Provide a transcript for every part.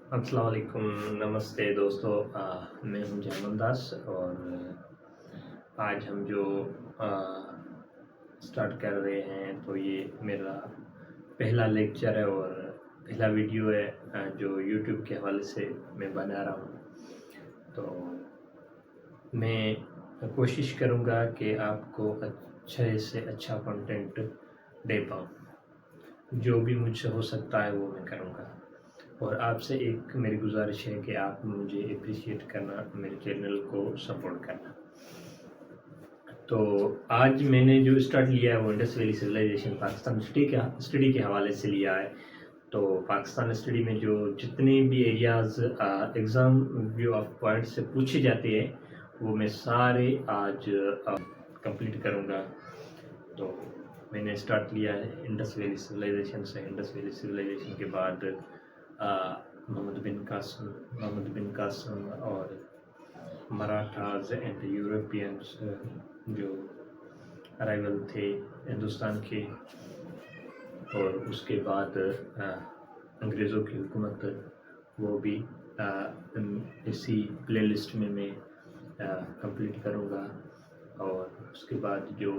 अस्सलाम वालेकुम, नमस्ते दोस्तों। मैं हूं जयमन दास और आज हम जो स्टार्ट कर रहे हैं तो ये मेरा पहला लेक्चर है और पहला वीडियो है जो यूट्यूब के हवाले से मैं बना रहा हूं। तो मैं कोशिश करूंगा कि आपको अच्छे से अच्छा कंटेंट दे पाऊँ। जो भी मुझसे हो सकता है वो मैं करूँगा और आपसे एक मेरी गुजारिश है कि आप मुझे अप्रिशिएट करना, मेरे चैनल को सपोर्ट करना। तो आज मैंने जो स्टार्ट लिया है वो Indus valley civilisation Pakistan study के हवाले से लिया है। तो पाकिस्तान स्टडी में जो जितने भी areas exam view of point से पूछे जाते हैं वो मैं सारे आज कंप्लीट करूँगा। तो मैंने स्टार्ट लिया है इंडस वैली सिविलाइजेशन से। इंडस वैली सिविलाइजेशन के बाद मोहम्मद बिन कासिम और मराठाज एंड यूरोपियंस जो अराइवल थे हिंदुस्तान के, और उसके बाद अंग्रेज़ों की हुकूमत, वो भी इसी प्लेलिस्ट में मैं कंप्लीट करूँगा। और उसके बाद जो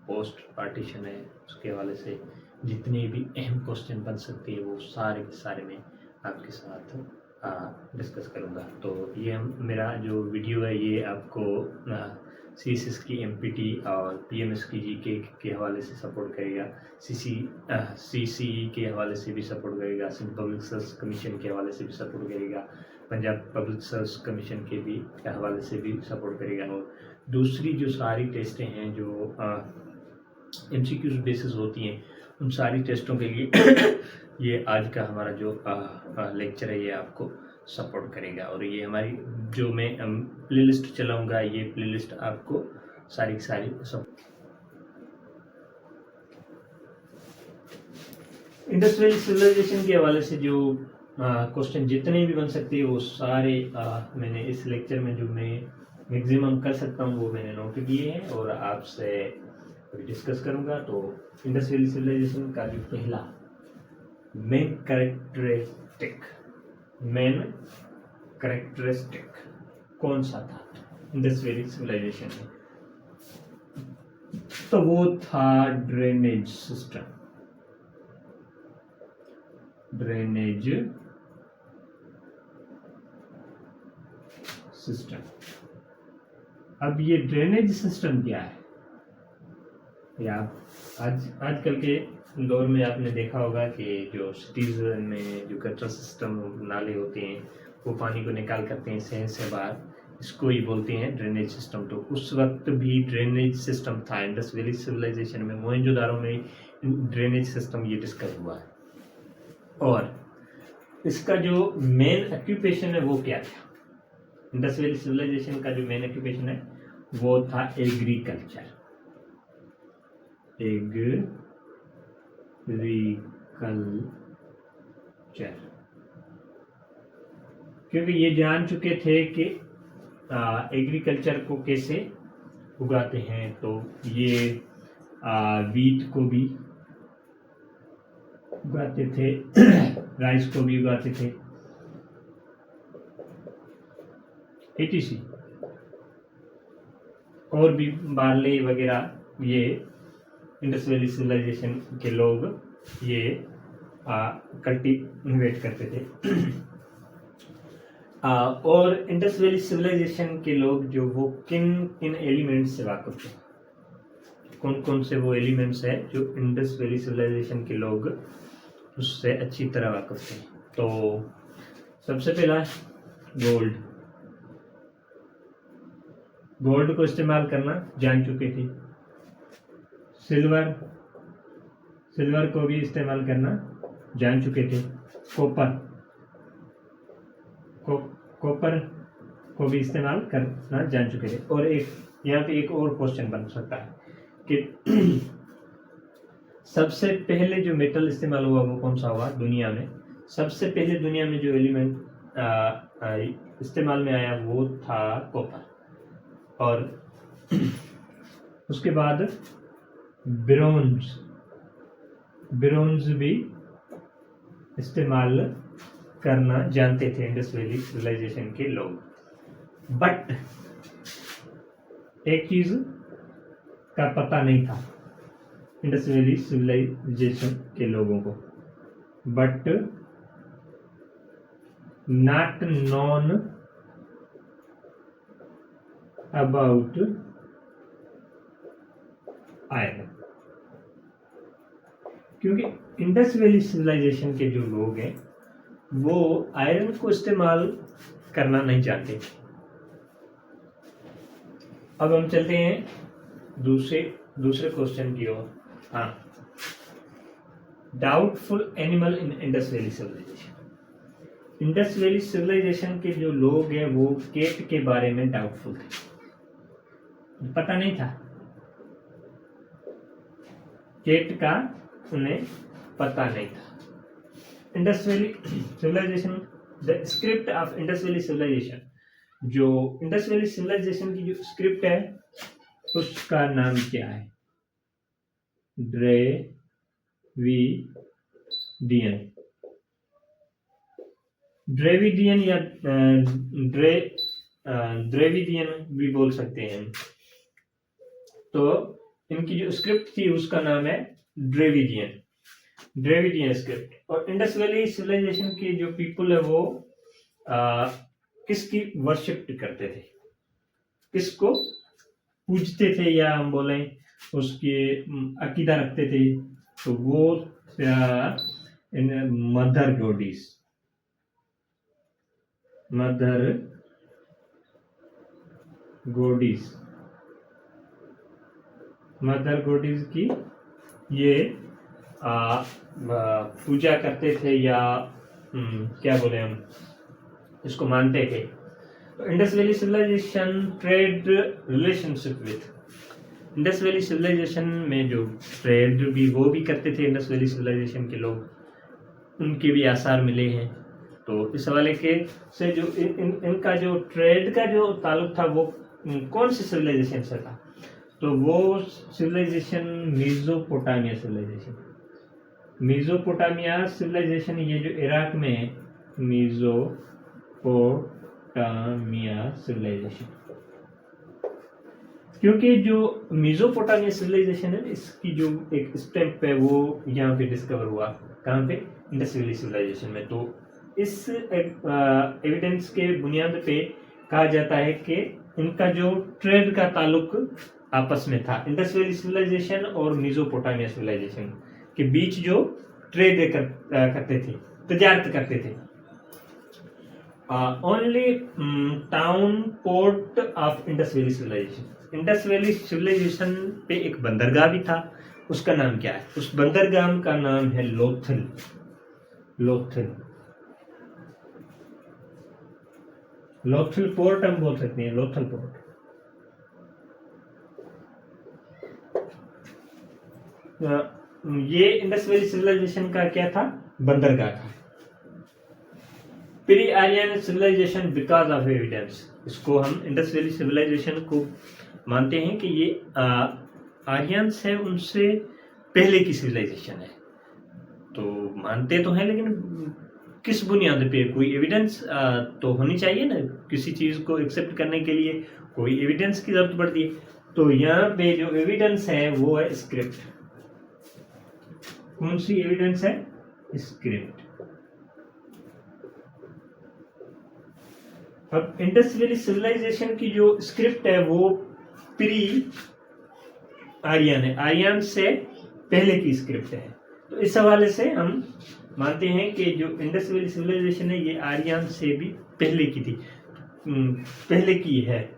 पोस्ट पार्टीशन है उसके हवाले से जितने भी अहम क्वेश्चन बन सकते हैं वो सारे के सारे मैं आपके साथ डिस्कस करूँगा। तो ये मेरा जो वीडियो है ये आपको CSS की MPT और PMS की GK के हवाले से सपोर्ट करेगा, CCE के हवाले से भी सपोर्ट करेगा, सिंध पब्लिक सर्विस कमीशन के हवाले से भी सपोर्ट करेगा, पंजाब पब्लिक सर्विस कमीशन के भी हवाले से भी सपोर्ट करेगा। और दूसरी जो सारी टेस्टें हैं जो MCQ बेसिस होती हैं उन सारी टेस्टों के लिए ये आज का हमारा जो लेक्चर है ये आपको सपोर्ट करेगा। और ये हमारी जो मैं प्लेलिस्ट चलाऊंगा ये प्लेलिस्ट आपको सारी सब इंडस वैली सिविलाइजेशन के हवाले से जो क्वेश्चन जितने भी बन सकते हैं वो सारे मैंने इस लेक्चर में जो मैं मैक्सिमम कर सकता हूँ वो मैंने नोट किए हैं और आपसे डिस्कस करूँगा। तो इंडस वैली सिविलाइजेशन का जो पहला मेन कैरेक्टरिस्टिक कौन सा था इंडस वैली सिविलाइजेशन में, तो वो था ड्रेनेज सिस्टम। अब ये ड्रेनेज सिस्टम क्या है, या आजकल के दौर में आपने देखा होगा कि जो सिटीज में जो कचरा सिस्टम नाले होते हैं वो पानी को निकाल करते हैं शहर से बाहर, इसको ही बोलते हैं ड्रेनेज सिस्टम। तो उस वक्त भी ड्रेनेज सिस्टम था इंडस वैली सिविलाइजेशन में, मोहनजोदारो में ड्रेनेज सिस्टम ये डिस्कस हुआ है। और इसका जो मेन ऑक्यूपेशन है वो क्या था, इंडस वैली सिविलाइजेशन का जो मेन ऑक्यूपेशन है वो था एग्रीकल्चर। क्योंकि ये जान चुके थे कि एग्रीकल्चर को कैसे उगाते हैं। तो ये वीट को भी उगाते थे, राइस को भी उगाते थे, etc। और भी बार्ले वगैरह ये इंडस वैली सिविलाइजेशन के लोग ये कल्टीवेट करते थे। और इंडस वैली सिविलाइजेशन के लोग जो वो किन एलिमेंट्स से वाकिफ थे, कौन कौन से वो एलिमेंट्स है जो इंडस वैली सिविलाइजेशन के लोग उससे अच्छी तरह वाकिफ थे। तो सबसे पहला गोल्ड को इस्तेमाल करना जान चुके थे, सिल्वर को भी इस्तेमाल करना जान चुके थे, कॉपर को भी इस्तेमाल करना जान चुके थे। और यहाँ पे एक और क्वेश्चन बन सकता है कि सबसे पहले जो मेटल इस्तेमाल हुआ वो कौन सा हुआ दुनिया में। सबसे पहले दुनिया में जो एलिमेंट इस्तेमाल में आया वो था कॉपर, और उसके बाद ब्रोंज भी इस्तेमाल करना जानते थे इंडस वैली सिविलाइजेशन के लोग, बट एक चीज का पता नहीं था इंडस वैली सिविलाइजेशन के लोगों को, but not known about iron, क्योंकि इंडस वैली सिविलाइजेशन के जो लोग हैं वो आयरन को इस्तेमाल करना नहीं जानते। अब हम चलते हैं दूसरे क्वेश्चन की ओर। हाँ, doubtful animal in Indus valley civilisation. Indus valley civilisation के जो लोग हैं वो केट के बारे में डाउटफुल थे, पता नहीं था केट का, उन्हें पता नहीं था। Indus valley civilisation, the script of Indus valley civilisation, जो इंडस वैली सिविलाइजेशन की जो स्क्रिप्ट है उसका नाम क्या है? ड्रेविडियन। ड्रेविडियन या द्रेविडियन भी बोल सकते हैं। तो इनकी जो स्क्रिप्ट थी उसका नाम है ड्रेविडियन स्क्रिप्ट। और इंडस वैली सिविलाइजेशन की जो पीपल है वो किसकी वर्शिप करते थे, किसको पूजते थे, या हम बोलें उसके अकीदा रखते थे, तो वो मदर गॉडिस की ये पूजा करते थे, या क्या बोले हम इसको मानते थे। तो Indus valley civilisation trade relationship with, Indus valley civilisation में जो ट्रेड भी वो भी करते थे इंडस वैली सिविलाइजेशन के लोग, उनके भी आसार मिले हैं। तो इस हवाले के से जो इनका जो ट्रेड का जो ताल्लुक था वो कौन सी सिविलाइजेशन से था? तो वो सिविलाइजेशन मेसोपोटामिया सिविलाइजेशन, ये जो इराक में है, मेसोपोटामिया सिविलाइजेशन। क्योंकि जो मेसोपोटामिया सिविलाइजेशन है इसकी जो एक स्टेप है वो यहाँ पे डिस्कवर हुआ, कहाँ पे? इंडस वैली सिविलाइजेशन में। तो इस एविडेंस के बुनियाद पे कहा जाता है कि इनका जो ट्रेड का ताल्लुक आपस में था, इंडस वैली सिविलाइजेशन और मेसोपोटामिया सिविलाइजेशन के बीच जो ट्रेड करते थे, तजारत करते थे। Only town port of Indus valley civilisation, Indus valley civilisation पे एक बंदरगाह भी था, उसका नाम क्या है? उस बंदरगाह का नाम है लोथल पोर्ट हम बोल सकते हैं, लोथल पोर्ट। ये इंडस वैली सिविलाइजेशन का क्या था? बंदरगाह था। Pre Aryan civilisation because of evidence, इसको हम इंडस वैली सिविलाइजेशन को मानते हैं कि ये आर्यंस है, उनसे पहले की सिविलाइजेशन है। तो मानते तो हैं, लेकिन किस बुनियाद पे? कोई एविडेंस तो होनी चाहिए ना, किसी चीज को एक्सेप्ट करने के लिए कोई एविडेंस की जरूरत पड़ती है। तो यहाँ पे जो एविडेंस है वो है स्क्रिप्ट। कौन सी एविडेंस है? स्क्रिप्ट। अब इंडस वैली सिविलाइजेशन की जो स्क्रिप्ट है वो प्री आर्यन है, आर्यन से पहले की स्क्रिप्ट है। तो इस हवाले से हम मानते हैं कि जो इंडस वैली सिविलाइजेशन है ये आर्यन से भी पहले की थी, पहले की है।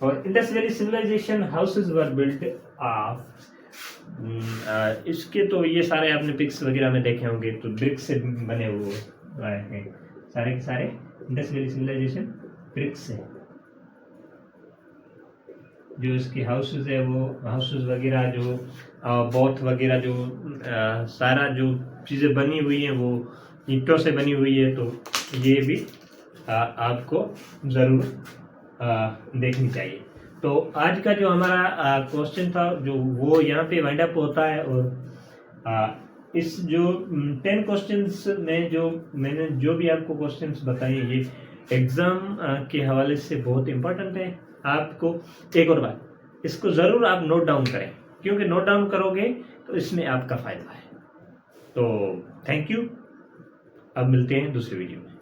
और Indus valley civilisation houses were built of, इसके तो ये सारे आपने पिक्स वगैरह में देखे होंगे, तो ब्रिक्स से बने हुए हैं सारे के सारे। इंडस वैली सिविलाइजेशन ब्रिक्स है, जो इसके हाउसेस है वो हाउसेस वगैरह जो बोथ वगैरह जो सारा जो चीज़ें बनी हुई हैं वो ईंटों से बनी हुई है। तो ये भी आपको ज़रूर देखनी चाहिए। तो आज का जो हमारा क्वेश्चन था जो वो यहाँ पे वाइंड अप होता है। और इस जो 10 क्वेश्चंस में जो मैंने जो भी आपको क्वेश्चंस बताए ये एग्ज़ाम के हवाले से बहुत इम्पोर्टेंट है। आपको एक और बात, इसको ज़रूर आप नोट डाउन करें, क्योंकि नोट डाउन करोगे तो इसमें आपका फ़ायदा है। तो थैंक यू, अब मिलते हैं दूसरी वीडियो में।